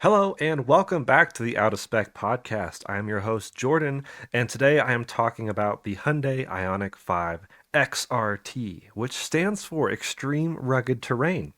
Hello and welcome back to the Out of Spec podcast. I am your host Jordan, and today I am talking about the Hyundai Ioniq 5 XRT, which stands for Extreme Rugged Terrain.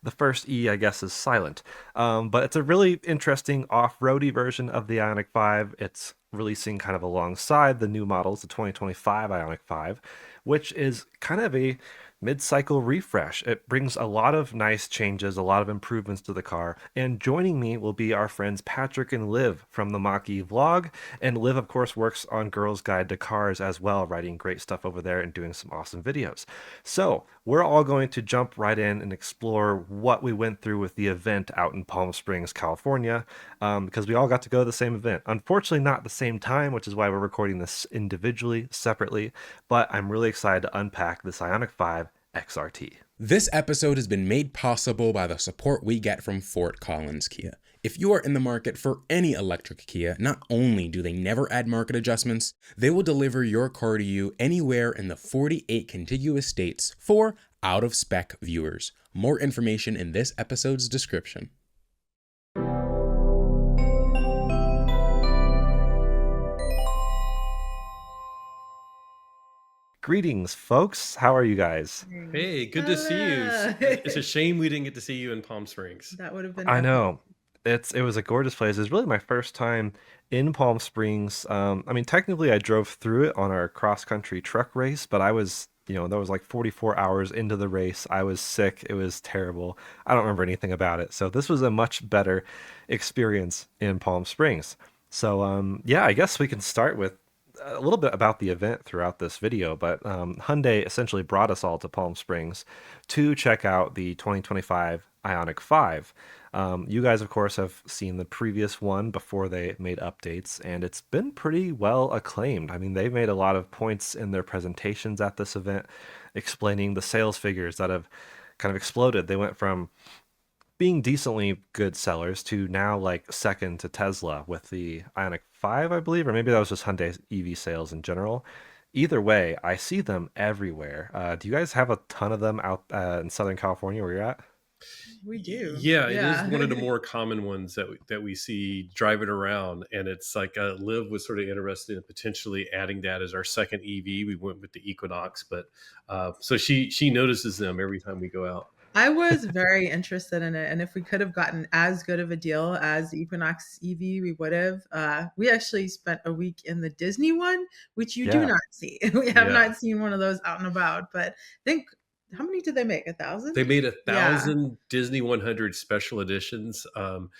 The first E, I guess, is silent, but it's a really interesting off-roady version of the Ioniq 5. It's releasing kind of alongside the new models, the 2025 Ioniq 5, which is kind of a mid-cycle refresh. It brings a lot of nice changes, a lot of improvements to the car. And joining me will be our friends Patrick and Liv from the Mach-E vlog. And Liv, of course, works on Girls Guide to Cars as well, writing great stuff over there and doing some awesome videos. So we're all going to jump right in and explore what we went through with the event out in Palm Springs, California, because we all got to go to the same event. Unfortunately, not at the same time, which is why we're recording this individually, separately. But I'm really excited to unpack this Ioniq 5 XRT. This episode has been made possible by the support we get from Fort Collins Kia. If you are in the market for any electric Kia, not only do they never add market adjustments, they will deliver your car to you anywhere in the 48 contiguous states for out-of-spec viewers. More information in this episode's description. Greetings, folks. How are you guys? Hey, good to see you. It's a shame we didn't get to see you in Palm Springs. That would have been I epic. know. It was a gorgeous place. It was really my first time in Palm Springs. I mean, technically, I drove through it on our cross-country truck race, but I was, that was like 44 hours into the race. I was sick. It was terrible. I don't remember anything about it. So this was a much better experience in Palm Springs. So, yeah, I guess we can start with a little bit about the event throughout this video, but Hyundai essentially brought us all to Palm Springs to check out the 2025 Ioniq 5. You guys, of course, have seen the previous one before they made updates, and it's been pretty well acclaimed. I mean, they've made a lot of points in their presentations at this event, explaining the sales figures that have kind of exploded. They went from being decently good sellers to now like second to Tesla with the Ioniq 5, I believe, or maybe that was just Hyundai EV sales in general. Either way, I see them everywhere. Do you guys have a ton of them out in Southern California where you're at? We do. Yeah, it is one of the more common ones that we see driving around, and it's like Liv was sort of interested in potentially adding that as our second EV. We went with the Equinox, but so she notices them every time we go out. I was very interested in it, and if we could have gotten as good of a deal as the Equinox EV, we would have. We actually spent a week in the Disney one, which you do Yeah. not see. We have Yeah. not seen one of those out and about. But I think, how many did they make? 1,000? They made Yeah. 1,000 Disney 100 special editions, and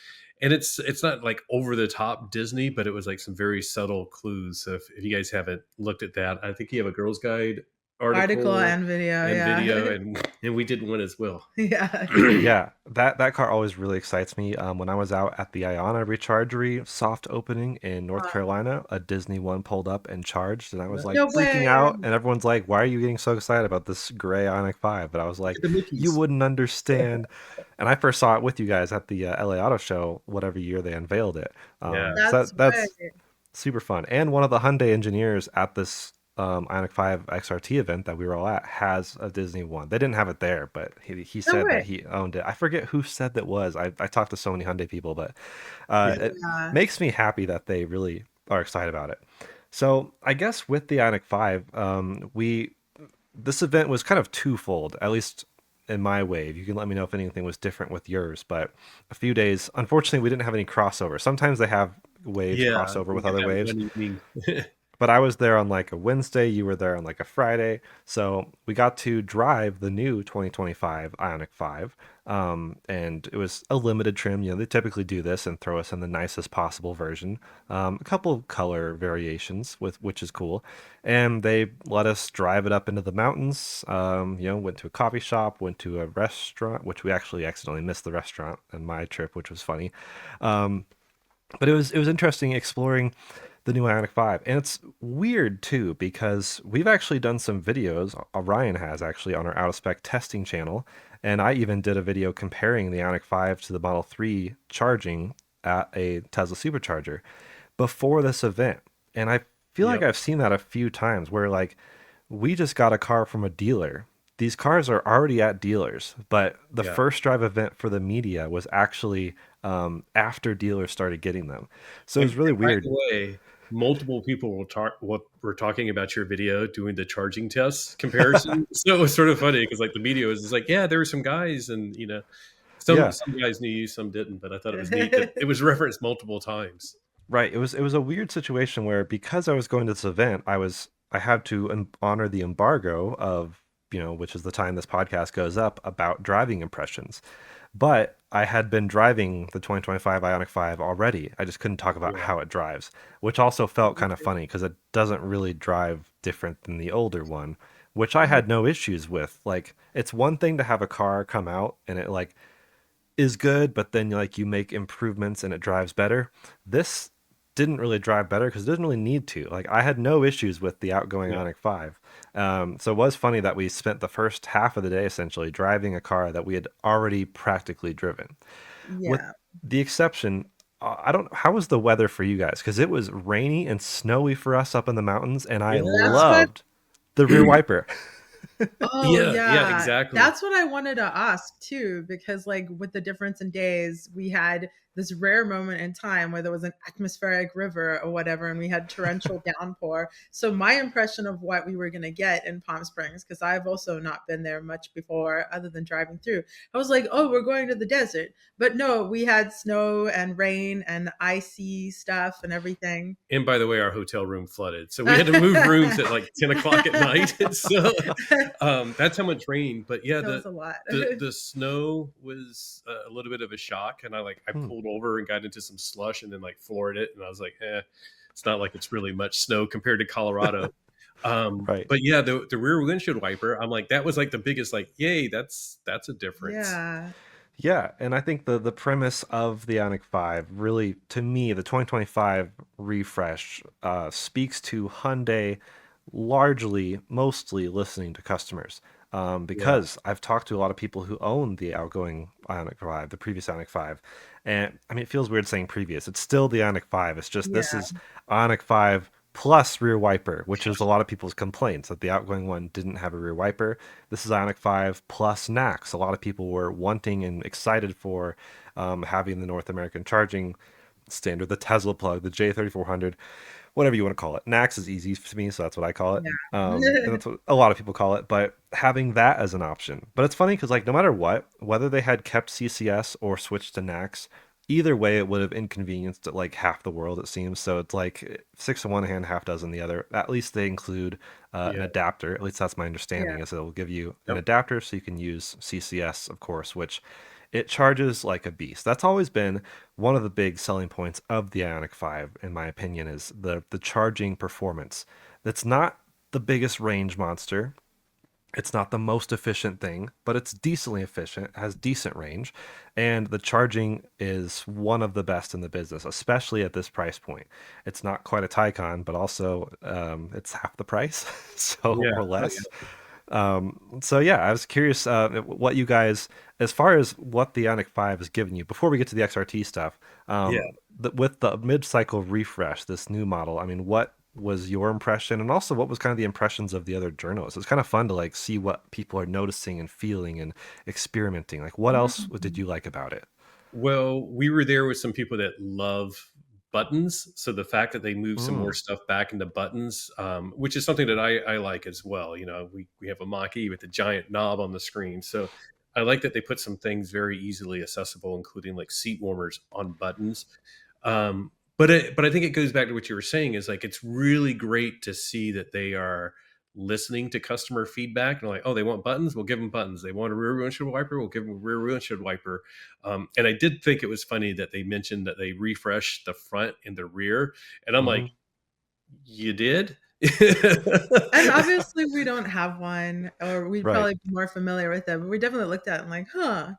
it's not like over the top Disney, but it was like some very subtle clues. So if you guys haven't looked at that, I think you have a Girls Guide article and video. Yeah. and we did one as well. Yeah. Yeah, that car always really excites me. When I was out at the Iona Rechargery soft opening in North Carolina, a Disney one pulled up and charged, and I was like No freaking way. out, and everyone's like, "Why are you getting so excited about this gray Ioniq 5?" But I was like, The Mickeys. "You wouldn't understand." And I first saw it with you guys at the LA Auto Show, whatever year they unveiled it. Yeah. So that's right. super fun. And one of the Hyundai engineers at this Ioniq 5 XRT event that we were all at has a Disney one. They didn't have it there, but he said way. that he owned it. I forget who said that was. I talked to so many Hyundai people, but Yeah. it Yeah. makes me happy that they really are excited about it. So I guess with the Ioniq 5, this event was kind of twofold, at least in my wave. You can let me know if anything was different with yours, but a few days, unfortunately, we didn't have any crossover. Sometimes they have waves crossover with we other got waves. one evening. But I was there on like a Wednesday, you were there on like a Friday. So we got to drive the new 2025 Ioniq 5. And it was a limited trim. They typically do this and throw us in the nicest possible version. A couple color variations which is cool. And they let us drive it up into the mountains. Went to a coffee shop, went to a restaurant, which we actually accidentally missed the restaurant in my trip, which was funny. But it was interesting exploring the new Ioniq 5. And it's weird too, because we've actually done some videos, Ryan has actually, on our out of spec testing channel. And I even did a video comparing the Ioniq 5 to the Model 3 charging at a Tesla supercharger before this event. And I feel like Yep. I've seen that a few times where like we just got a car from a dealer. these cars are already at dealers, but the Yeah. first drive event for the media was actually after dealers started getting them. So it was really And by weird. the way, multiple people will talk what were talking about your video doing the charging tests comparison. So it was sort of funny because like the video is like, yeah, there were some guys, and Yeah, some guys knew you, some didn't. But I thought it was neat that it was referenced multiple times. right. It was a weird situation where because I was going to this event, I had to honor the embargo of, which is the time this podcast goes up, about driving impressions. But I had been driving the 2025 Ioniq 5 already. I just couldn't talk about Yeah. how it drives, which also felt kind of funny because it doesn't really drive different than the older one, which I had no issues with. Like, it's one thing to have a car come out and it like is good, but then like you make improvements and it drives better. This didn't really drive better because it doesn't really need to. Like, I had no issues with the outgoing Yeah. Ioniq 5. So it was funny that we spent the first half of the day essentially driving a car that we had already practically driven. With Yeah. the exception, I don't. How was the weather for you guys? Because it was rainy and snowy for us up in the mountains, and I That's Yeah. what loved the rear wiper. Oh, Yeah. Yeah. yeah. Exactly. That's what I wanted to ask too, because like with the difference in days, we had this rare moment in time where there was an atmospheric river or whatever, and we had torrential downpour. So my impression of what we were going to get in Palm Springs, because I've also not been there much before other than driving through, I was like, oh, we're going to the desert. But no, we had snow and rain and icy stuff and everything. And by the way, our hotel room flooded, so we had to move rooms at like 10 o'clock at night. So that's how much rain. But yeah, That was a lot. the snow was a little bit of a shock, and I Hmm, pulled over and got into some slush, and then like floored it, and I was like, it's not like it's really much snow compared to Colorado. right. But yeah, the rear windshield wiper, I'm like, that was like the biggest, like, yay, that's a difference. Yeah. Yeah, and I think the premise of the Ioniq 5 really, to me, the 2025 refresh speaks to Hyundai largely, mostly listening to customers. Yeah, Because I've talked to a lot of people who own the outgoing Ioniq 5, the previous Ioniq 5, and I mean, it feels weird saying previous. It's still the Ioniq 5. It's just this Yeah. is Ioniq 5 plus rear wiper, which is a lot of people's complaints that the outgoing one didn't have a rear wiper. This is Ioniq 5 plus NACS. A lot of people were wanting and excited for having the North American charging standard, the Tesla plug, the J3400, whatever you want to call it. NACS is easy to me, so that's what I call it. And Yeah. that's what a lot of people call it. But having that as an option. But it's funny because, like, no matter what, whether they had kept CCS or switched to NACS, either way, it would have inconvenienced like half the world, it seems. So it's like six in one hand, half dozen the other. At least they include an yeah, adapter. At least that's my understanding, Yeah. is it'll give you an yep, adapter so you can use CCS, of course, which it charges like a beast. That's always been one of the big selling points of the Ioniq 5, in my opinion, is the charging performance. That's not the biggest range monster. It's not the most efficient thing, but it's decently efficient, has decent range, and the charging is one of the best in the business, especially at this price point. It's not quite a Taycan, but also it's half the price, so yeah, or oh, less. yeah. So yeah, I was curious what you guys, as far as what the Ioniq 5 has given you, before we get to the XRT stuff, Yeah. with the mid-cycle refresh, this new model, I mean, what was your impression, and also what was kind of the impressions of the other journalists? It's kind of fun to like see what people are noticing and feeling and experimenting. Like, what else did Mhm. you like about it? Well, we were there with some people that love buttons. So the fact that they moved some more Mm, stuff back into buttons, which is something that I like as well. We have a Mach-E with a giant knob on the screen. So I like that they put some things very easily accessible, including like seat warmers on buttons. But I think it goes back to what you were saying, is like it's really great to see that they are listening to customer feedback and like, oh, they want buttons, we'll give them buttons. They want a rear windshield wiper, we'll give them a rear windshield wiper. And I did think it was funny that they mentioned that they refreshed the front and the rear, and I'm hmm like, you did? And obviously we don't have one, or we'd Right. probably be more familiar with it, but we definitely looked at it and like, huh.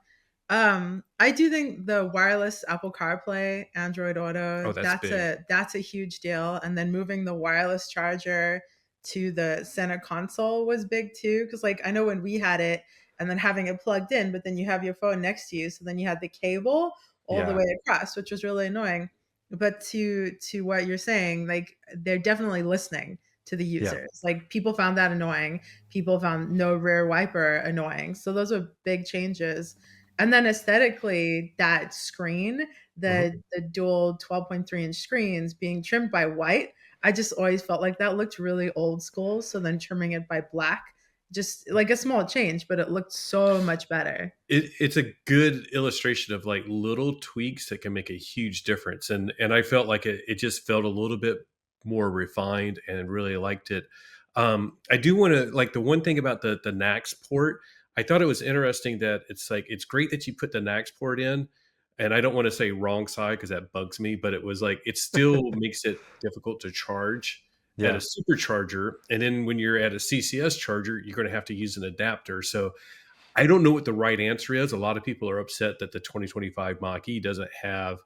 I do think the wireless Apple CarPlay, Android Oh, Auto, that's that's big. a huge deal. And then moving the wireless charger to the center console was big too. Cause like I know when we had it and then having it plugged in, but then you have your phone next to you. So then you had the cable all the Yeah. way across, which was really annoying. But to what you're saying, like they're definitely listening. to the Yeah. users. Like people found that annoying. People found no rear wiper annoying. So those are big changes. And then aesthetically, that screen, Hmm. the dual 12.3-inch screens being trimmed by white, I just always felt like that looked really old school. So then trimming it by black, just like a small change, but it looked so much better. It's a good illustration of like little tweaks that can make a huge difference, and I felt like it just felt a little bit more refined and really liked it. I do want to like the one thing about the NACS port. I thought it was interesting that it's like it's great that you put the NACS port in, and I don't want to say wrong side because that bugs me, but it was like it still makes it difficult to charge at a Yeah. supercharger, and then when you're at a CCS charger, you're going to have to use an adapter. So I don't know what the right answer is. A lot of people are upset that the 2025 Mach-E doesn't have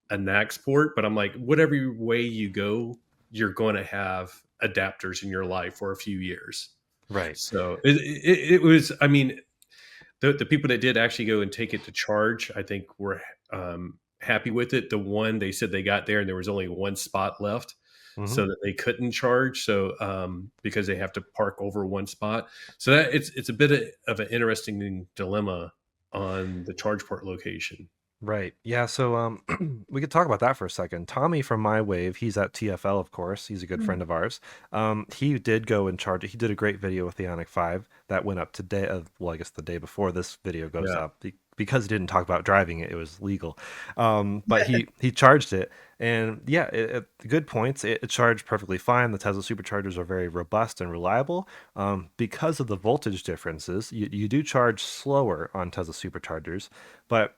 a NACS port, but I'm like, whatever way you go, you're going to have adapters in your life for a few years. Right. So it was, I mean, the people that did actually go and take it to charge, I think were happy with it. The one they said they got there and there was only one spot left, Hmm. so that they couldn't charge. So because they have to park over one spot, so that it's a bit of an interesting dilemma on the charge port location. Right. Yeah. So we could talk about that for a second. Tommy from My Wave, he's at TFL, of course. He's a good friend of ours. He did go and charge it. He did a great video with the Ioniq 5 that went up today. Well, I guess the day before this video goes Yeah, up. Because he didn't talk about driving it, it was legal. But he charged it, and yeah, good points. It charged perfectly fine. The Tesla superchargers are very robust and reliable. Because of the voltage differences, you do charge slower on Tesla superchargers, but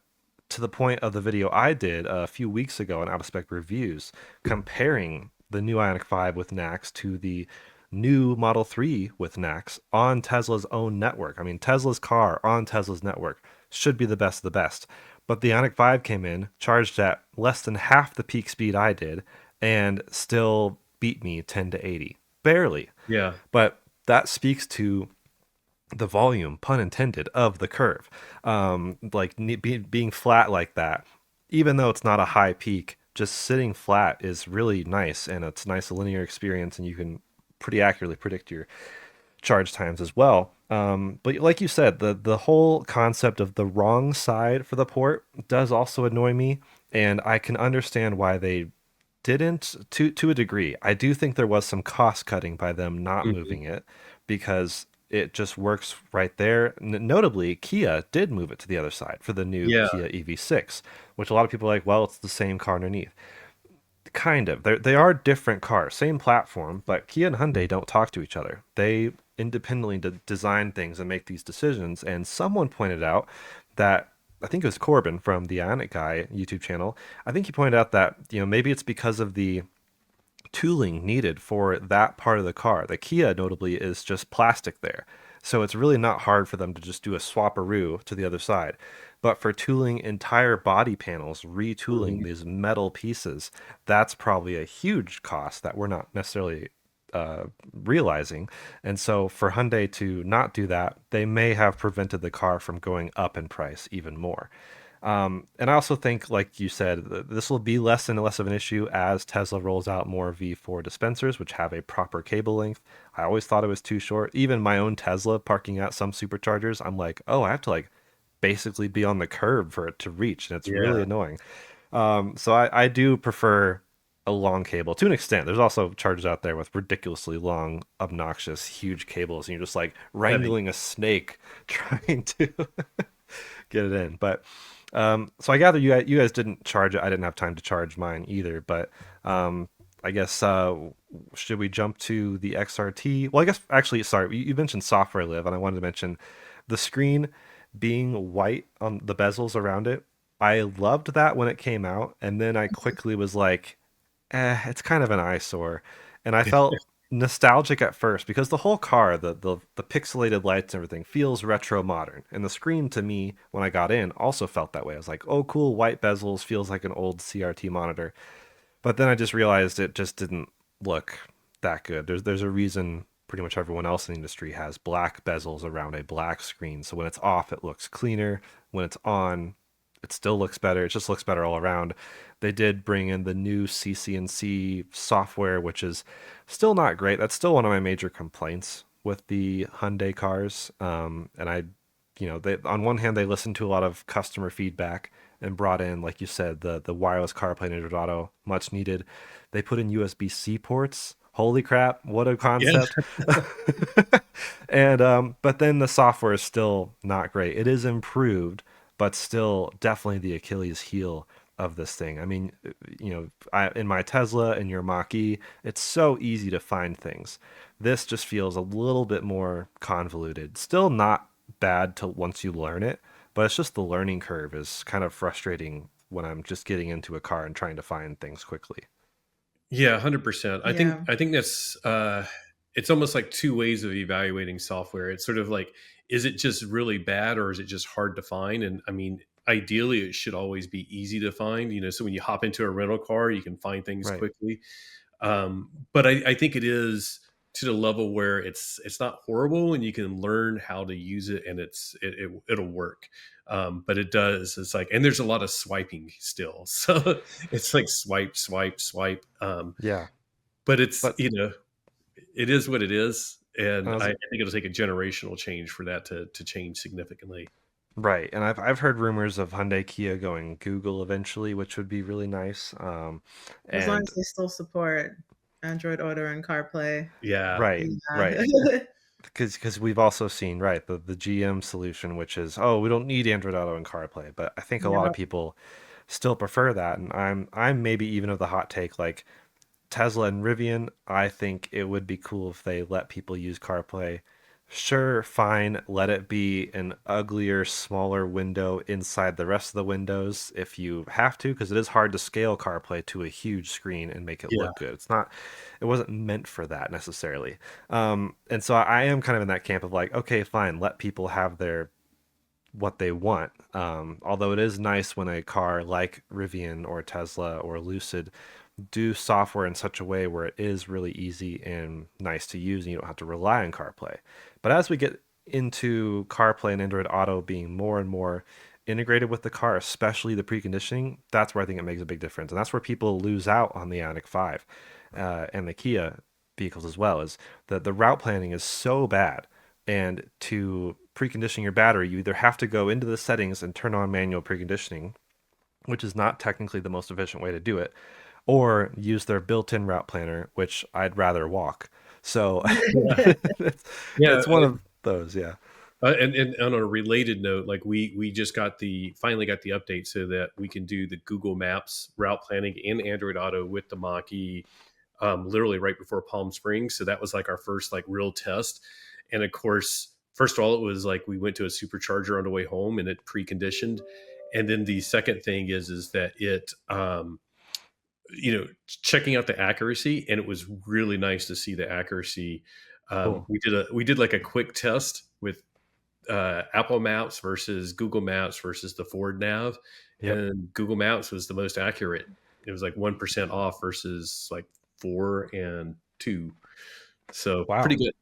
to the point of the video I did a few weeks ago on Out of Spec Reviews, comparing the new Ioniq 5 with NACS to the new Model 3 with NACS on Tesla's own network. I mean, Tesla's car on Tesla's network should be the best of the best. But the Ioniq 5 came in, charged at less than half the peak speed I did, and still beat me 10 to 80. Barely. yeah, But that speaks to the volume, pun intended, of the curve. Like being flat like that, even though it's not a high peak, just sitting flat is really nice, and it's a nice linear experience, and you can pretty accurately predict your charge times as well. But like you said, the whole concept of the wrong side for the port does also annoy me, and I can understand why they didn't to a degree. I do think there was some cost cutting by them not mhm, moving it because it just works right there. Notably, Kia did move it to the other side for the new yeah, Kia EV6, which a lot of people are like, well, it's the same car underneath. Kind of. They are different cars, same platform, but Kia and Hyundai don't talk to each other. They independently design things and make these decisions. And someone pointed out that I think it was Corbin from the Ionic Guy YouTube channel. I think he pointed out that maybe it's because of the tooling needed for that part of the car. The Kia, notably, is just plastic there. So it's really not hard for them to just do a swaparoo to the other side. But for tooling entire body panels, retooling mhm, these metal pieces, that's probably a huge cost that we're not necessarily realizing. And so for Hyundai to not do that, they may have prevented the car from going up in price even more. And I also think, like you said, this will be less and less of an issue as Tesla rolls out more V4 dispensers, which have a proper cable length. I always thought it was too short. Even my own Tesla parking at some superchargers, I'm like, oh, I have to like basically be on the curb for it to reach, and it's really yeah. annoying. So I do prefer a long cable to an extent. There's also chargers out there with ridiculously long, obnoxious, huge cables, and you're just like Heavy. wrangling a snake trying to get it in. But so I gather you guys didn't charge it. I didn't have time to charge mine either. But I guess should we jump to the XRT? Well, I guess actually, sorry, you mentioned software live, and I wanted to mention the screen being white on the bezels around it. I loved that when it came out, and then I quickly was like, it's kind of an eyesore. And I felt nostalgic at first because the whole car, the pixelated lights and everything feels retro modern. And the screen to me, when I got in, also felt that way. I was like, oh, cool, white bezels, feels like an old CRT monitor. But then I just realized it just didn't look that good. There's a reason pretty much everyone else in the industry has black bezels around a black screen. So when it's off, it looks cleaner. When it's on, It still looks better. It just looks better all around. They did bring in the new CC&C software, which is still not great. That's still one of my major complaints with the Hyundai cars. And I, they, on one hand, they listened to a lot of customer feedback and brought in, like you said, the wireless CarPlay and Android Auto, much needed. They put in USB-C ports. Holy crap, what a Yeah. concept. And but then the software is still not great. It is improved, but still definitely the Achilles heel of this thing. I mean, in my Tesla and your Mach-E, it's so easy to find things. This just feels a little bit more convoluted. Still not bad till once you learn it, but it's just the learning curve is kind of frustrating when I'm just getting into a car and trying to find things quickly. Yeah, 100%. Yeah. I think that's it's almost like two ways of evaluating software. It's sort of like, is it just really bad or is it just hard to find? And I mean, ideally it should always be easy to find, so when you hop into a rental car, you can find things Right. quickly. But I think it is to the level where it's not horrible and you can learn how to use it, and it'll work. But it does. It's like, and there's a lot of swiping still, so it's like swipe, swipe, swipe. Yeah. But it's But it is what it is, and I I was think it'll take a generational change for that to change significantly. right, and I've heard rumors of Hyundai Kia going Google eventually, which would be really nice. As long And as they still support Android Auto and CarPlay. Yeah, right, right, Yeah. because we've also seen right the GM solution, which is, oh, we don't need Android Auto and CarPlay, but I think a lot of Yeah. people still prefer that, and I'm maybe even of the hot take like Tesla and Rivian. I think it would be cool if they let people use CarPlay. Sure, fine, let it be an uglier, smaller window inside the rest of the windows if you have to, because it is hard to scale CarPlay to a huge screen and make it yeah, look good. It wasn't meant for that necessarily. And so I am kind of in that camp of like, okay, fine, let people have their what they want. Although it is nice when a car like Rivian or Tesla or Lucid do software in such a way where it is really easy and nice to use and you don't have to rely on CarPlay. But as we get into CarPlay and Android Auto being more and more integrated with the car, especially the preconditioning, that's where I think it makes a big difference. And that's where people lose out on the Ioniq 5 and the Kia vehicles as well, is that the route planning is so bad. And to precondition your battery, you either have to go into the settings and turn on manual preconditioning, which is not technically the most efficient way to do it, or use their built-in route planner, which I'd rather walk. So yeah, it's, yeah. it's one of those, yeah. And on a related note, like we just got the finally got the update so that we can do the Google Maps route planning in Android Auto with the Mach-E, literally right before Palm Springs. So that was like our first like real test. And of course, first of all, it was like we went to a supercharger on the way home and it preconditioned. And then the second thing is that it checking out the accuracy, and it was really nice to see the accuracy. Cool. We did like a quick test with Apple Maps versus Google Maps versus the Ford Nav, Yep. and Google Maps was the most accurate. It was like 1% off versus like 4 and 2, so pretty Wow. good.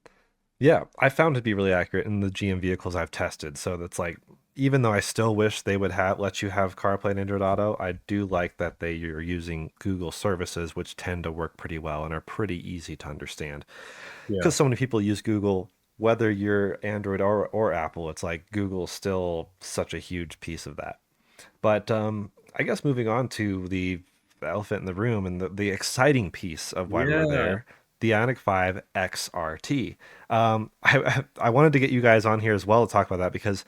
Yeah, I found it to be really accurate in the GM vehicles I've tested. So that's like, even though I still wish they would have let you have CarPlay and Android Auto, I do like that they are using Google services, which tend to work pretty well and are pretty easy to understand. Yeah, Because so many people use Google, whether you're Android or Apple, it's like Google's still such a huge piece of that. But I guess moving on to the elephant in the room and the exciting piece of why we were yeah, there, the Ioniq 5 XRT. I wanted to get you guys on here as well to talk about that because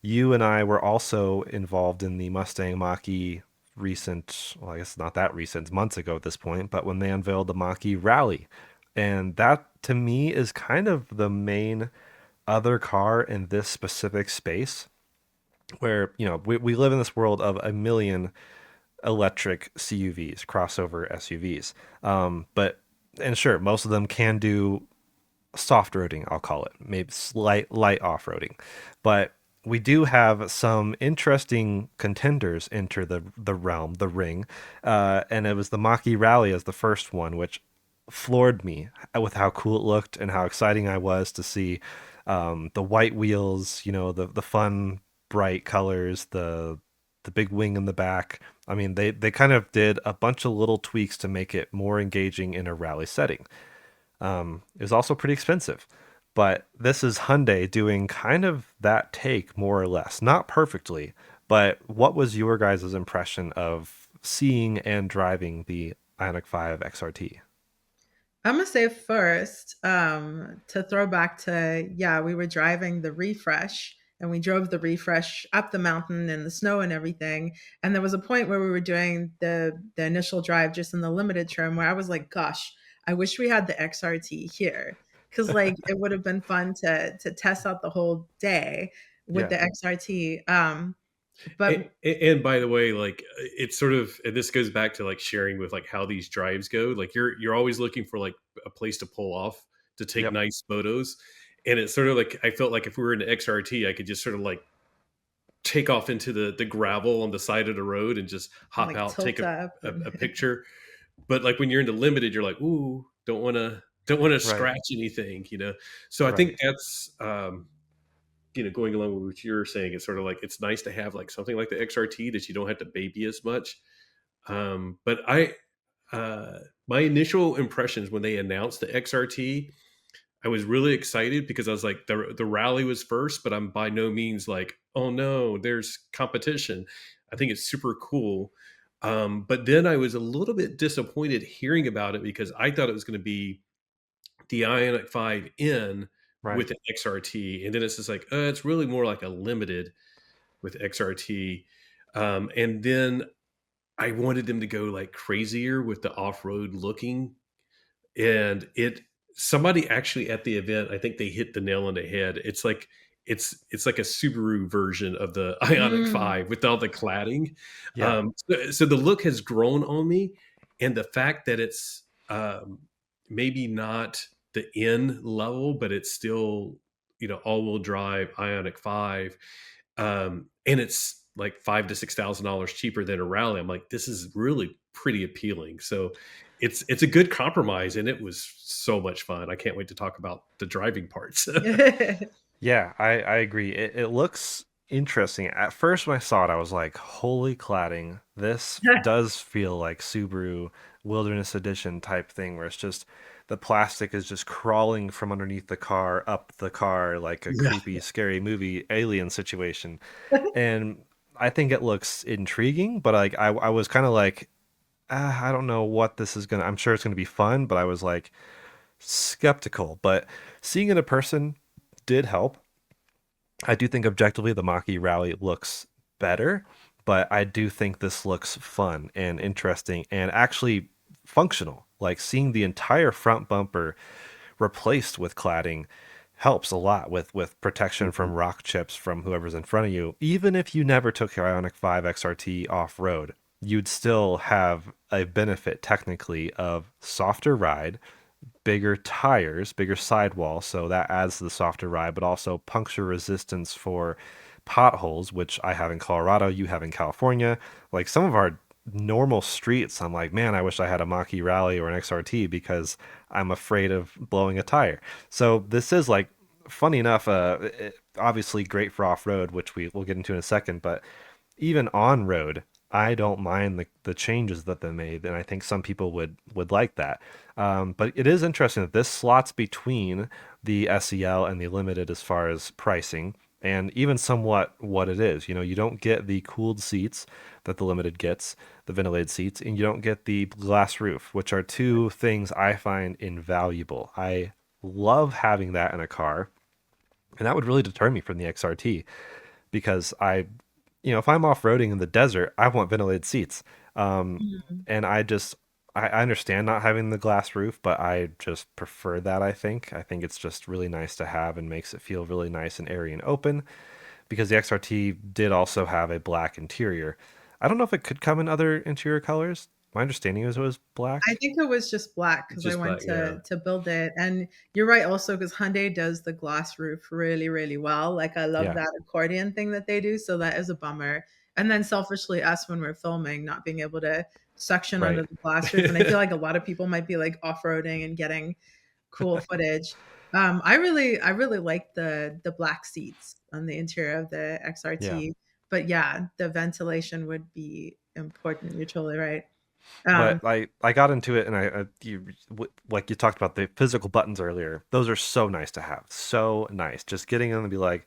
you and I were also involved in the Mustang Mach-E recent, well, I guess not that recent, months ago at this point, but when they unveiled the Mach-E Rally. And that to me is kind of the main other car in this specific space where we live in this world of a million electric CUVs, crossover SUVs. But and sure, most of them can do soft roading, I'll call it, maybe slight light off roading. But we do have some interesting contenders enter the realm, the ring, and it was the Mach-E Rally as the first one, which floored me with how cool it looked and how exciting I was to see the white wheels, the fun bright colors, the the big wing in the back. I mean, they kind of did a bunch of little tweaks to make it more engaging in a rally setting. It was also pretty expensive, but this is Hyundai doing kind of that take more or less, not perfectly. But what was your guys' impression of seeing and driving the Ioniq 5 XRT? I'm gonna say first, to throw back to, yeah, we were driving the refresh and we drove the refresh up the mountain in the snow and everything. And there was a point where we were doing the initial drive just in the limited trim where I was like, gosh, I wish we had the XRT here. Cause like it would have been fun to test out the whole day with Yeah, the XRT. But And by the way, like it's sort of, and this goes back to like sharing with like how these drives go. Like you're always looking for like a place to pull off to take yep, nice photos, and it's sort of like I felt like if we were in the XRT, I could just sort of like take off into the gravel on the side of the road and just hop like out, take tilt up and a picture. But like when you're in the limited, you're like, ooh, don't want to right, scratch anything, you know. So I think right. that's going along with what you're saying, it's sort of like it's nice to have like something like the XRT that you don't have to baby as much. But my initial impressions when they announced the XRT, I was really excited because I was like, the rally was first, but I'm by no means like, oh no, there's competition. I think it's super cool. But then I was a little bit disappointed hearing about it because I thought it was going to be the Ioniq 5N Right. with an XRT, and then it's just like it's really more like a limited with XRT. And then I wanted them to go like crazier with the off road looking, and it somebody actually at the event, I think they hit the nail on the head. It's like a Subaru version of the Ioniq mm, 5 with all the cladding. Yeah, So the look has grown on me, and the fact that it's maybe not the N level, but it's still all-wheel drive Ioniq 5, and it's like $5,000 to $6,000 cheaper than a rally. I'm like, this is really pretty appealing. So it's a good compromise, and it was so much fun. I can't wait to talk about the driving parts. yeah, I agree. It looks interesting. At first, when I saw it, I was like, "Holy cladding! This does feel like Subaru Wilderness Edition type thing, where it's just the plastic is just crawling from underneath the car up the car like a Yeah. creepy, scary movie alien situation." And I think it looks intriguing, but like I was kind of like, I don't know what this is gonna. I'm sure it's gonna be fun, but I was like skeptical. But seeing it in person did help. I do think objectively the Mach-E Rally looks better, but I do think this looks fun and interesting and actually functional. Like seeing the entire front bumper replaced with cladding helps a lot with protection from Mhm. rock chips from whoever's in front of you. Even if you never took your Ioniq 5 XRT off road, you'd still have a benefit technically of softer ride, bigger tires, bigger sidewall, so that adds to the softer ride, but also puncture resistance for potholes, which I have in Colorado, you have in California. Like some of our normal streets, I'm like, man, I wish I had a Mach-E Rally or an XRT because I'm afraid of blowing a tire. So this is like, funny enough, obviously great for off-road, which we'll get into in a second, but even on road, I don't mind the changes that they made, and I think some people would like that. But it is interesting that this slots between the SEL and the Limited as far as pricing, and even somewhat what it is. You know, you don't get the cooled seats that the Limited gets, the ventilated seats, and you don't get the glass roof, which are two things I find invaluable. I love having that in a car, and that would really deter me from the XRT because if I'm off-roading in the desert, I want ventilated seats. Um, mm. and I understand not having the glass roof, but I just prefer that, I think it's just really nice to have and makes it feel really nice and airy and open because the XRT did also have a black interior. I don't know if it could come in other interior colors. My understanding is it was I black. think it was just black because I Just went black, yeah. to build it, and you're right also because Hyundai does the glass roof really, really well. Like I love Yeah, that accordion thing that they do, so that is a bummer. And then selfishly, us when we're filming, not being able to suction under right. the glass roof, and I feel like a lot of people might be like off-roading and getting cool footage. I really like the black seats on the interior of the Yeah. XRT. But yeah, the ventilation would be important. You're totally right. But Um, I got into it, and like you talked about the physical buttons earlier. Those are so nice to have, so nice. Just getting them and be like,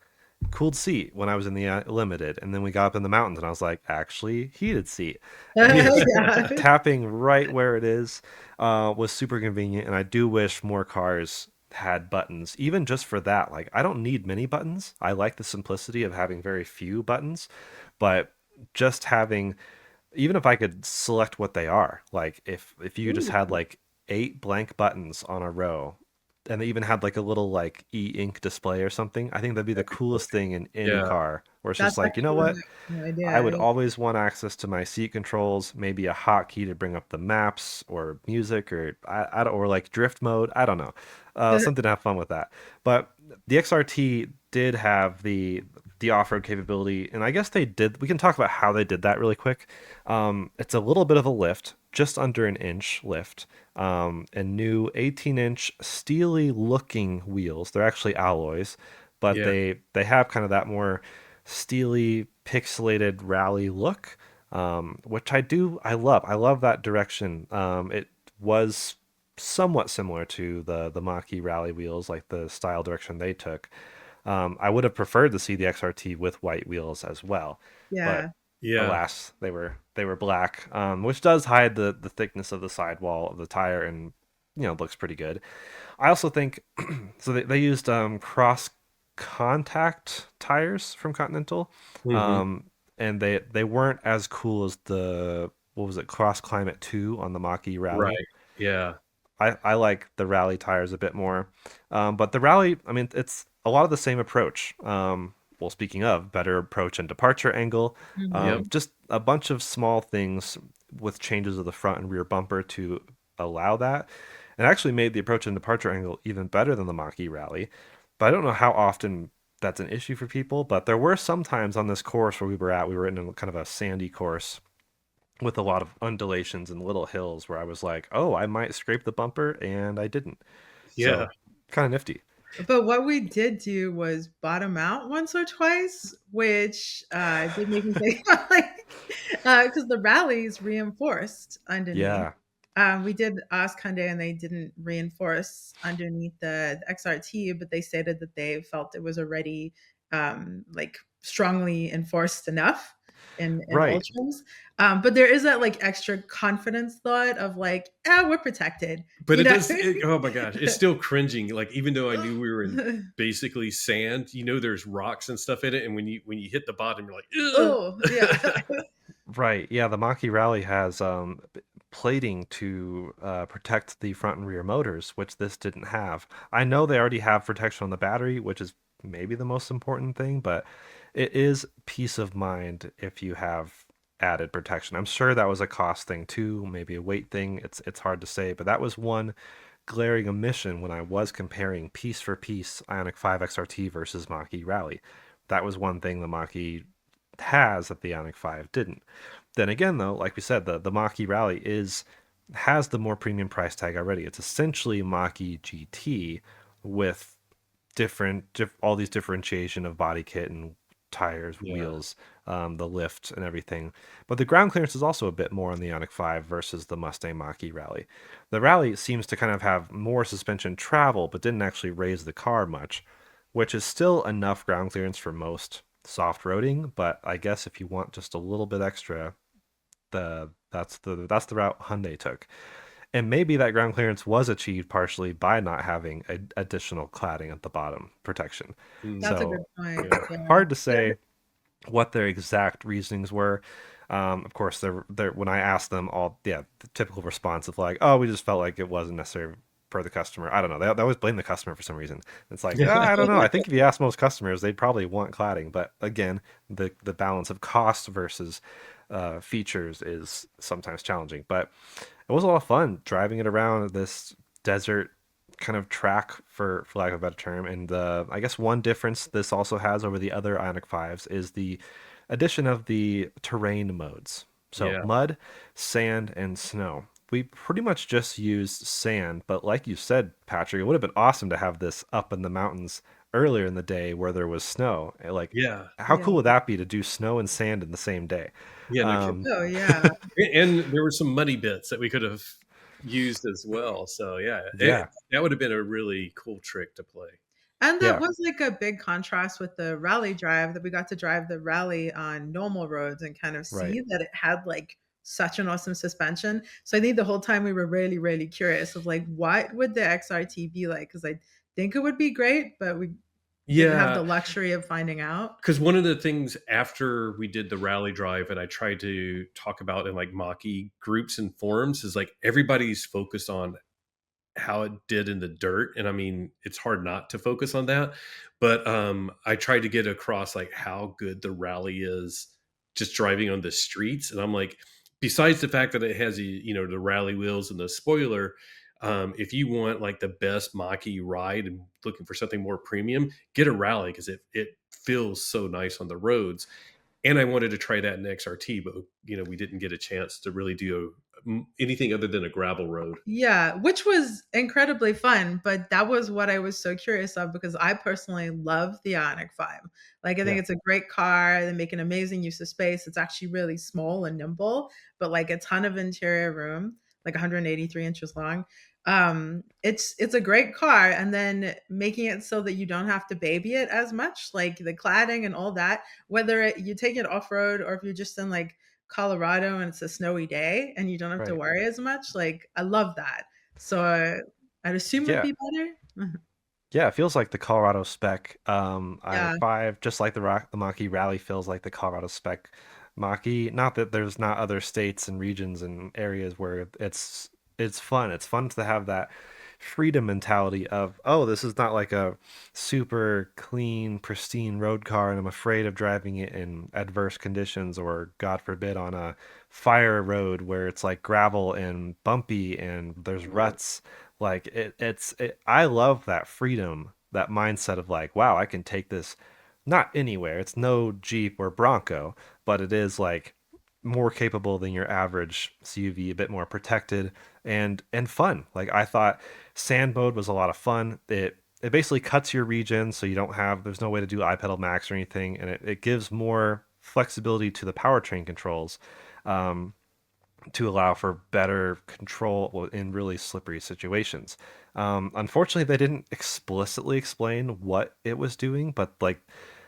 cooled seat when I was in the limited, and then we got up in the mountains, and I was like, actually heated seat, and just yeah. tapping right where it is was super convenient. And I do wish more cars had buttons, even just for that. Like, I don't need many buttons. I like the simplicity of having very few buttons, but just having, even if I could select what they are, like if you just Ooh, had like 8 blank buttons on a row, and they even had like a little like e-ink display or something, I think that'd be the That'd be cool. coolest thing in any Yeah. car. Where it's just that's like, you know actually what? an I would idea. always want access to my seat controls, maybe a hotkey to bring up the maps or music, or I don't, or like drift mode. I don't know, something to have fun with that. But the XRT did have the off-road capability, and I guess they did. We can talk about how they did that really quick. It's a little bit of a lift, just under an inch lift, and new 18-inch steely looking wheels. They're actually alloys, but Yeah. they have kind of that more steely pixelated rally look, which I love. I love that direction. It was somewhat similar to the Mach-E Rally wheels, like the style direction they took. I would have preferred to see the XRT with white wheels as well, but Yeah. Yeah. alas, they were black, which does hide the thickness of the sidewall of the tire, and looks pretty good. I also think so. They used cross contact tires from Continental, Hmm. um, and they weren't as cool as the, what was it, Cross Climate 2 on the Mach-E Rally. Right. Yeah. I like the Rally tires a bit more, but the Rally, I mean, it's a lot of the same approach. Well, speaking of better approach and departure angle, Yep. Mhm. just a bunch of small things with changes of the front and rear bumper to allow that. And actually made the approach and departure angle even better than the Mach-E Rally. But I don't know how often that's an issue for people. But there were some times on this course where we were in a kind of a sandy course with a lot of undulations and little hills, where I was like, oh, I might scrape the bumper, and I didn't. Yeah. So kind of nifty. But what we did do was bottom out once or twice, which did make me think like because the rallies reinforced underneath. Yeah. We did ask Hyundai and they didn't reinforce underneath the XRT, but they stated that they felt it was already like strongly enforced enough in Right. ultras. But there is that like extra confidence thought of like, we're protected, But you it know. does. Oh my gosh, it's still cringing. Like, even though I knew we were in basically sand, there's rocks and stuff in it, and when you hit the bottom, you're like, ugh. Oh yeah. Right. Yeah, the Mach-E Rally has plating to protect the front and rear motors, which this didn't have. I know they already have protection on the battery, which is maybe the most important thing, but it is peace of mind if you have added protection. I'm sure that was a cost thing too, maybe a weight thing. It's hard to say, but that was one glaring omission when I was comparing piece for piece Ioniq 5 XRT versus Mach-E Rally. That was one thing the Mach-E has that the Ioniq 5 didn't. Then again, though, like we said, the Mach-E Rally has the more premium price tag already. It's essentially Mach-E GT with all these differentiation of body kit and tires, Yeah. wheels, the lift and everything. But the ground clearance is also a bit more on the Ioniq 5 versus the Mustang Mach-E Rally. The Rally seems to kind of have more suspension travel, but didn't actually raise the car much, which is still enough ground clearance for most soft roading. But I guess if you want just a little bit extra, that's the route Hyundai took. And maybe that ground clearance was achieved partially by not having additional cladding at the bottom protection. Mm, That's a good So point. yeah. Yeah. hard to say what their exact reasonings were. Of course, they're when I asked them, all, yeah, the typical response of like, oh, we just felt like it wasn't necessary for the customer. I don't know. They always blame the customer for some reason. It's like, I don't know. I think if you ask most customers, they'd probably want cladding. But again, the balance of cost versus features is sometimes challenging. But it was a lot of fun driving it around this desert kind of track, for lack of a better term. And I guess one difference this also has over the other Ioniq 5s is the addition of the terrain modes. So Yeah. mud, sand, and snow. We pretty much just used sand, but like you said, Patrick, it would have been awesome to have this up in the mountains earlier in the day where there was snow. Like, Yeah. how Yeah. cool would that be to do snow and sand in the same day? Yeah, no kidding. Um, Oh yeah. And there were some muddy bits that we could have used as well. So yeah, yeah, that would have been a really cool trick to play. And that yeah, was like a big contrast with the rally drive that we got to drive the rally on normal roads and kind of right. see that it had like such an awesome suspension. So I think the whole time we were really, really curious of like, what would the XRT be like? Because I think it would be great, but we didn't have Yeah, the luxury of finding out. because one of the things after we did the rally drive and I tried to talk about in like Mach-E groups and forums is like everybody's focused on how it did in the dirt, and I mean it's hard not to focus on that, but I tried to get across like how good the rally is just driving on the streets, and I'm like, besides the fact that it has the rally wheels and the spoiler, if you want like the best Mach-E ride and looking for something more premium, get a rally because it feels so nice on the roads. And I wanted to try that in XRT, but we didn't get a chance to really do anything other than a gravel road. Yeah, which was incredibly fun, but that was what I was so curious of because I personally love the Ioniq 5. Like I think Yeah, it's a great car. They make an amazing use of space. It's actually really small and nimble, but like a ton of interior room, like 183 inches long. It's a great car, and then making it so that you don't have to baby it as much, like the cladding and all that. You take it off road or if you're just in like Colorado and it's a snowy day and you don't have to right. worry as much. Like I love that. So I'd assume it'd Yeah, be better. yeah. It feels like the Colorado Spec Yeah. i5, just like the Mach-E Rally feels like the Colorado Spec Mach-E. Not that there's not other states and regions and areas where it's fun. It's fun to have that freedom mentality of, oh, this is not like a super clean, pristine road car, and I'm afraid of driving it in adverse conditions or, God forbid, on a fire road where it's like gravel and bumpy and there's ruts. Like I love that freedom, that mindset of like, wow, I can take this not anywhere. It's no Jeep or Bronco, but it is like more capable than your average CUV, a bit more protected and fun. Like I thought sand mode was a lot of fun. It basically cuts your region so you don't have there's no way to do iPedal Max or anything, and it gives more flexibility to the powertrain controls. Um, to allow for better control in really slippery situations. Unfortunately, they didn't explicitly explain what it was doing, but like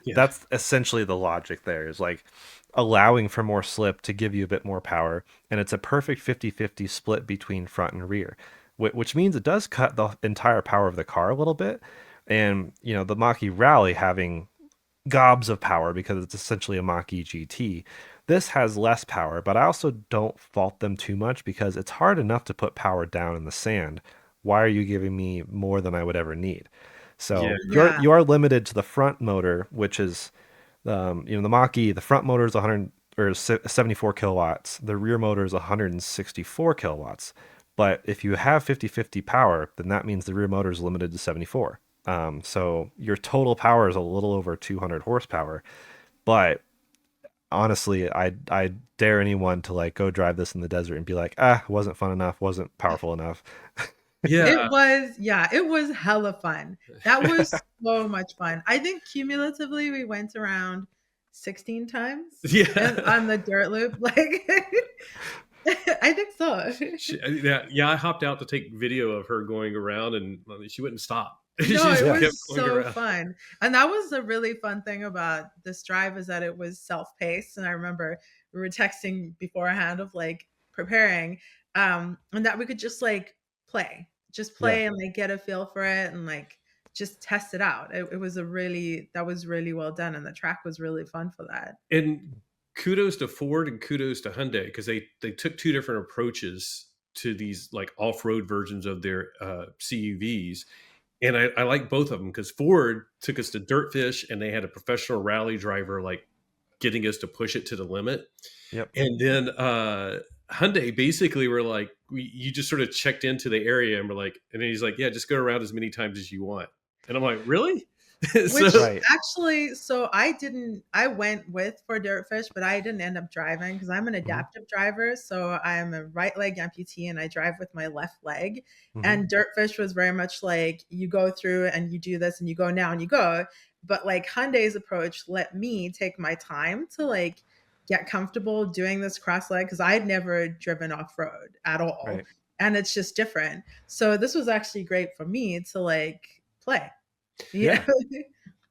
Yeah. that's essentially the logic there is like allowing for more slip to give you a bit more power. And it's a perfect 50-50 split between front and rear, which means it does cut the entire power of the car a little bit. And, the Mach-E Rally having gobs of power because it's essentially a Mach-E GT. This has less power, but I also don't fault them too much because it's hard enough to put power down in the sand. Why are you giving me more than I would ever need? Yeah. So you're Yeah. you are limited to the front motor, which is the Mach-E. The front motor is 100 or 74 kilowatts. The rear motor is 164 kilowatts. But if you have 50-50 power, then that means the rear motor is limited to 74. So your total power is a little over 200 horsepower. But honestly, I dare anyone to like go drive this in the desert and be like, wasn't fun enough, wasn't powerful enough. Yeah. It was hella fun. That was so much fun. I think cumulatively we went around 16 times and Yeah. on the dirt loop. Like I think so. Yeah, I hopped out to take video of her going around, and she wouldn't stop. She No, it just Yeah, kept was going so around. fun. And that was the really fun thing about this drive is that it was self-paced. And I remember we were texting beforehand of like preparing, and that we could just like play, just yeah. play and like get a feel for it and like just test it out. It was that was really well done. And the track was really fun for that. And kudos to Ford and kudos to Hyundai because they took two different approaches to these like off-road versions of their CUVs. And I like both of them because Ford took us to Dirtfish and they had a professional rally driver like getting us to push it to the limit. Yep. And then Hyundai basically were like, you just sort of checked into the area and we're like, and then he's like, yeah, just go around as many times as you want. And I'm like, really? So Which Right. actually, so I went with for Dirtfish, but I didn't end up driving because I'm an Hmm. adaptive driver. So I'm a right leg amputee and I drive with my left leg. Hmm. And Dirtfish was very much like you go through and you do this and you go now and you go. But like Hyundai's approach let me take my time to like get comfortable doing this cross leg because I'd never driven off road at all. Right. And it's just different. So this was actually great for me to like play. Yeah. Yeah.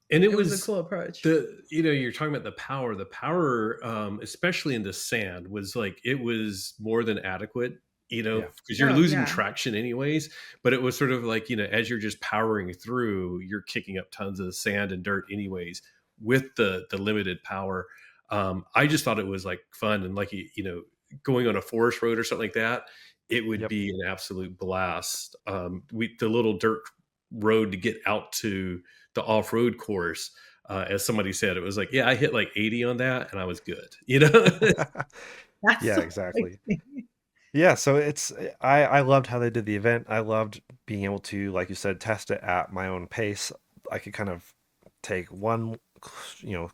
and it It was a was cool approach. the you're talking about the power especially in the sand was like it was more than adequate, Yeah. because you're Oh, losing yeah. traction anyways, but it was sort of like, as you're just powering through, you're kicking up tons of sand and dirt anyways with the limited power. I just thought it was like fun, and like, going on a forest road or something like that, it would Yep. be an absolute blast. The little dirt road to get out to the off-road course, as somebody said, it was like, yeah, I hit like 80 on that and I was good, That's Yeah, so exactly. crazy. Yeah, so I loved how they did the event. I loved being able to, like you said, test it at my own pace. I could kind of take one, you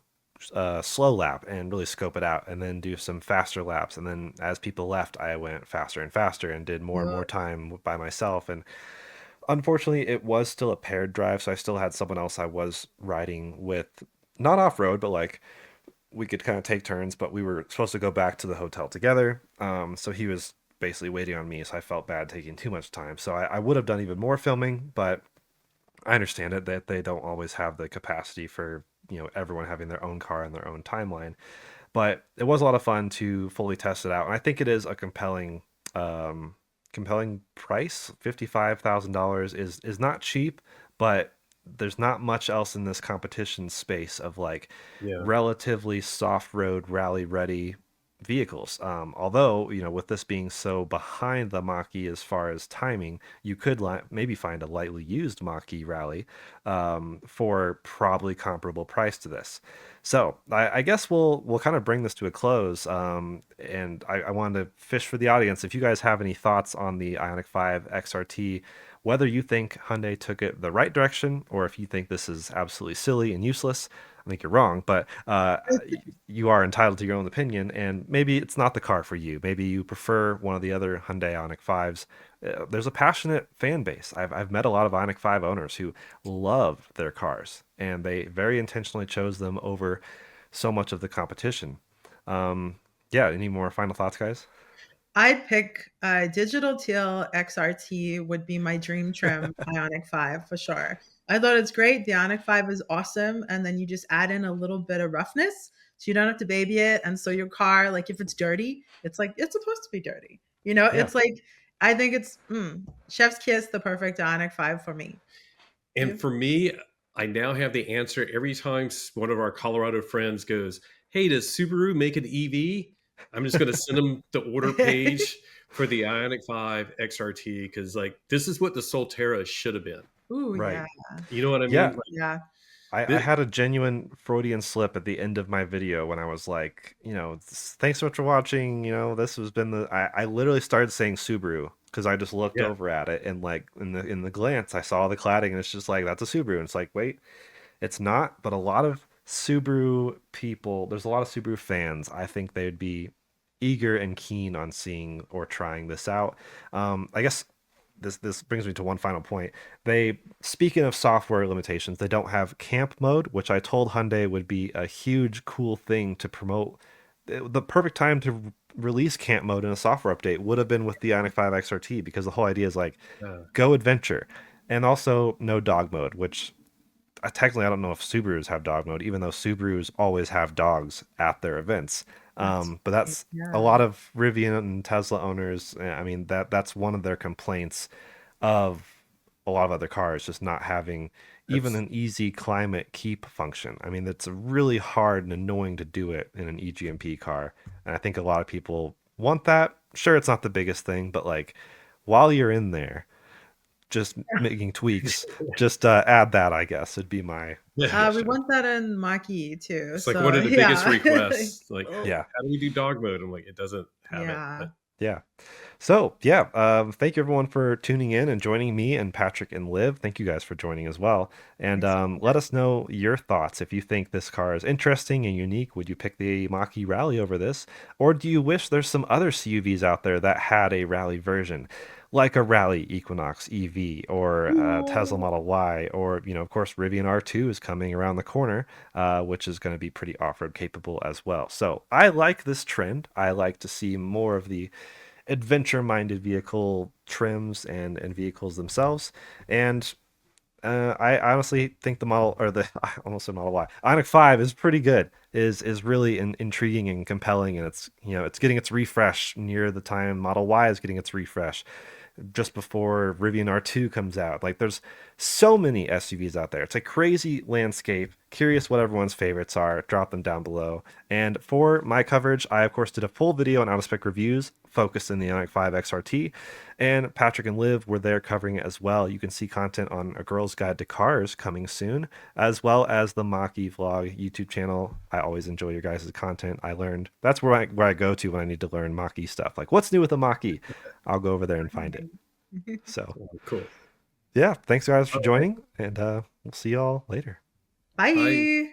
know, slow lap and really scope it out, and then do some faster laps. And then as people left, I went faster and faster and did more and Yeah. more time by myself. And unfortunately, it was still a paired drive, so I still had someone else I was riding with, not off road, but like we could kind of take turns, but we were supposed to go back to the hotel together. So he was basically waiting on me, so I felt bad taking too much time. So I would have done even more filming, but I understand it that they don't always have the capacity for, everyone having their own car and their own timeline. But it was a lot of fun to fully test it out, and I think it is a um, compelling price. $55,000 is not cheap, but there's not much else in this competition space of like Yeah. relatively soft road rally ready vehicles. Although, with this being so behind the Mach-E as far as timing, you could maybe find a lightly used Mach-E Rally for probably comparable price to this. So I guess we'll kind of bring this to a close. And I wanted to fish for the audience. If you guys have any thoughts on the Ioniq 5 XRT, whether you think Hyundai took it the right direction or if you think this is absolutely silly and useless, I think you're wrong, but you are entitled to your own opinion, and maybe it's not the car for you. Maybe you prefer one of the other Hyundai Ioniq 5s. There's a passionate fan base. I've met a lot of Ioniq 5 owners who love their cars, and they very intentionally chose them over so much of the competition. Yeah, any more final thoughts, guys? I'd pick digital teal XRT would be my dream trim Ionic 5 for sure. I thought it's great. The Ionic 5 is awesome. And then you just add in a little bit of roughness so you don't have to baby it. And so your car, like if it's dirty, it's like it's supposed to be dirty. Yeah. It's like I think it's chef's kiss, the perfect Ionic 5 for me. And You? for me, I now have the answer every time one of our Colorado friends goes, "Hey, does Subaru make an EV?" I'm just going to send them the order page for the Ioniq 5 XRT, because like this is what the Solterra should have been. Ooh, Right. yeah. You know what I mean? Yeah. Like Yeah. I this, had a genuine Freudian slip at the end of my video when I was like, thanks so much for watching. This has been I literally started saying Subaru because I just looked yeah, over at it, and like in the glance I saw the cladding, and it's just like that's a Subaru. And it's like, wait, it's not. But a lot of Subaru people, there's a lot of Subaru fans. I think they'd be eager and keen on seeing or trying this out. I guess this brings me to one final point. Speaking of software limitations, they don't have camp mode, which I told Hyundai would be a huge cool thing to promote. The perfect time to release camp mode in a software update would have been with the Ioniq 5 XRT, because the whole idea is like uh, go adventure, and also no dog mode, which technically I don't know if Subarus have dog mode, even though Subarus always have dogs at their events. That's But right. that's a Yeah. lot of Rivian and Tesla owners. I mean, that's one of their complaints of a lot of other cars, just not having even that's an easy climate keep function. I mean, it's really hard and annoying to do it in an EGMP car. And I think a lot of people want that. Sure, it's not the biggest thing, but like while you're in there, just making tweaks, just add that, I guess, would be my yeah. We suggestion. want that in Mach-E too. It's like one So of the biggest yeah. requests. Like, Oh, Yeah. how do we do dog mode? I'm like, it doesn't have it, yeah. but Yeah. So, yeah, thank you everyone for tuning in and joining me and Patrick and Liv. Thank you guys for joining as well. And Thanks. let us know your thoughts. If you think this car is interesting and unique, would you pick the Mach-E Rally over this? Or do you wish there's some other CUVs out there that had a rally version? Like a Rally Equinox EV or Tesla Ooh. Model Y, or, of course, Rivian R2 is coming around the corner, which is going to be pretty off-road capable as well. So I like this trend. I like to see more of the adventure-minded vehicle trims and vehicles themselves. And I honestly think the model or the I almost said Model Y Ioniq 5 is pretty good. Is really intriguing and compelling, and it's getting its refresh near the time Model Y is getting its refresh just before Rivian R2 comes out. Like there's so many SUVs out there. It's a crazy landscape. Curious what everyone's favorites are. Drop them down below. And for my coverage, I of course did a full video on out of spec reviews focused in the Ioniq 5 XRT, and Patrick and Liv were there covering it as well. You can see content on A Girl's Guide to Cars coming soon, as well as the Mach-E Vlog YouTube channel. I always enjoy your guys' content. I learned that's where I go to when I need to learn Mach-E stuff. Like what's new with the Mach-E? I'll go over there and find it. So, Oh, cool. yeah, thanks guys for All right. joining, and we'll see y'all later. Bye. Bye.